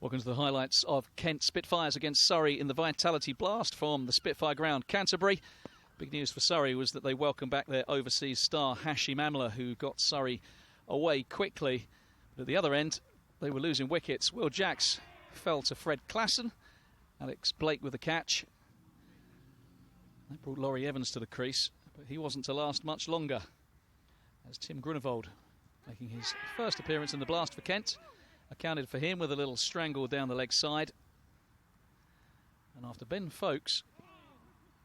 Welcome to the highlights of Kent Spitfires against Surrey in the Vitality Blast from the Spitfire ground, Canterbury. Big news for Surrey was that they welcomed back their overseas star Hashim Amla, who got Surrey away quickly. But at the other end, they were losing wickets. Will Jacks fell to Fred Klassen. Alex Blake with the catch. That brought Laurie Evans to the crease, but he wasn't to last much longer, as Tim Grunewald, making his first appearance in the Blast for Kent, accounted for him with a little strangle down the leg side. And after Ben Folkes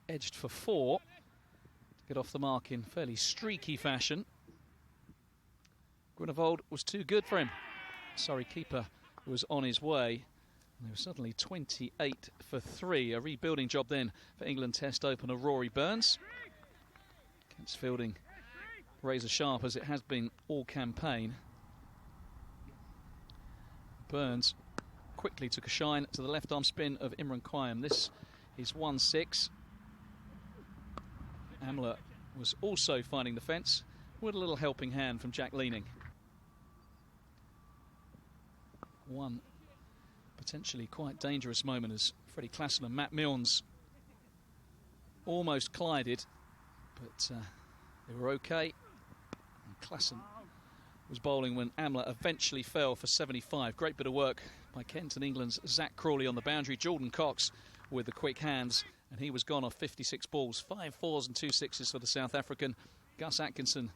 edged for 4 to get off the mark in fairly streaky fashion, Grunewald was too good for him. Surrey keeper was on his way. And they were suddenly 28 for 3. A rebuilding job then for England Test opener Rory Burns. Kent's fielding razor sharp as it has been all campaign. Burns quickly took a shine to the left arm spin of Imran Quayyam. This is 1-6. Amla was also finding the fence with a little helping hand from Jack Leaning. One potentially quite dangerous moment as Freddie Klassen and Matt Milnes almost collided, but they were okay. And Klassen was bowling when Amla eventually fell for 75. Great bit of work by Kent and England's Zach Crawley on the boundary. Jordan Cox with the quick hands, and he was gone off 56 balls. 5 4s and 2 6s for the South African. Gus Atkinson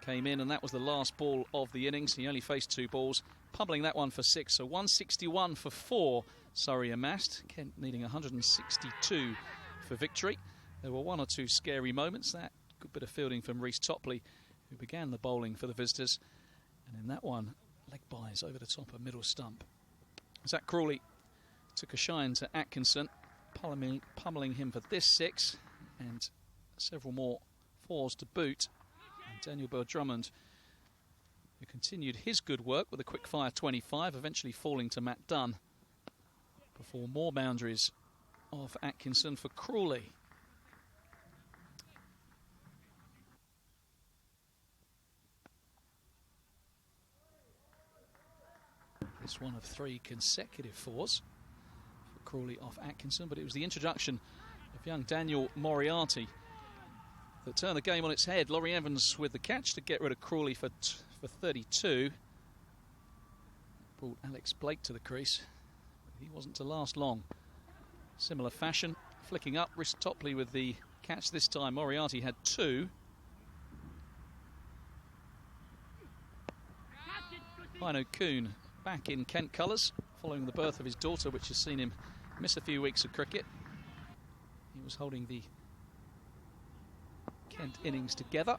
came in, and that was the last ball of the innings. He only faced 2 balls, pummeling that one for 6. So 161 for 4 Surrey amassed. Kent needing 162 for victory. There were 1 or 2 scary moments. That good bit of fielding from Reece Topley, who began the bowling for the visitors. And in that one, leg byes over the top of middle stump. Zach Crawley took a shine to Atkinson, pummeling him for this 6 and several more 4s to boot. And Daniel Bell-Drummond, who continued his good work with a quick fire 25, eventually falling to Matt Dunn before more boundaries of Atkinson for Crawley. It's one of 3 consecutive 4s for Crawley off Atkinson, but it was the introduction of young Daniel Moriarty that turned the game on its head. Laurie Evans with the catch to get rid of Crawley for 32. Brought Alex Blake to the crease, but he wasn't to last long. Similar fashion, flicking up, Reece Topley with the catch this time. Moriarty had 2. Heino Kuhn back in Kent colours, following the birth of his daughter, which has seen him miss a few weeks of cricket. He was holding the Kent innings together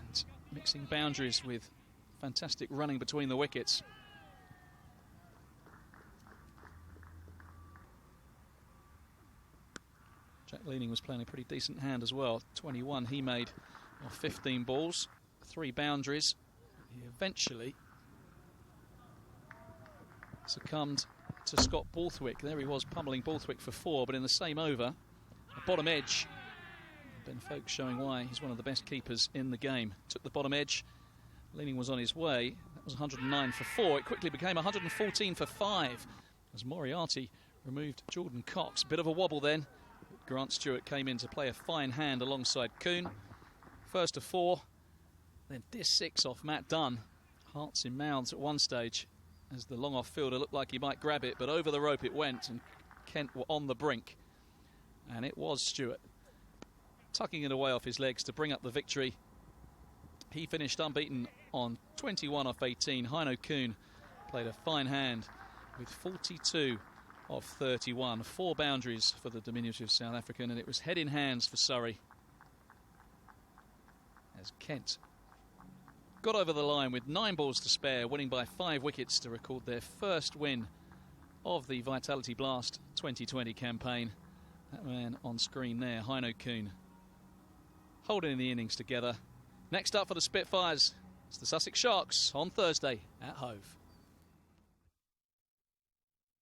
and mixing boundaries with fantastic running between the wickets. Jack Leaning was playing a pretty decent hand as well. 21 he made off 15 balls, 3 boundaries. He eventually succumbed to Scott Borthwick. There he was pummeling Borthwick for 4, but in the same over, the bottom edge. Ben Folkes showing why he's one of the best keepers in the game. Took the bottom edge. Leaning was on his way. That was 109 for 4. It quickly became 114 for 5 as Moriarty removed Jordan Cox. Bit of a wobble then. Grant Stewart came in to play a fine hand alongside Kuhn. First to 4, then this 6 off Matt Dunn. Hearts in mouths at one stage as the long off fielder looked like he might grab it, but over the rope it went, and Kent were on the brink. And it was Stewart tucking it away off his legs to bring up the victory. He finished unbeaten on 21 off 18. Heino Kuhn played a fine hand with 42 of 31. 4 boundaries for the diminutive South African, and it was head in hands for Surrey as Kent got over the line with 9 balls to spare, winning by 5 wickets to record their first win of the Vitality Blast 2020 campaign. That man on screen there, Heino Kuhn, holding the innings together. Next up for the Spitfires, it's the Sussex Sharks on Thursday at Hove.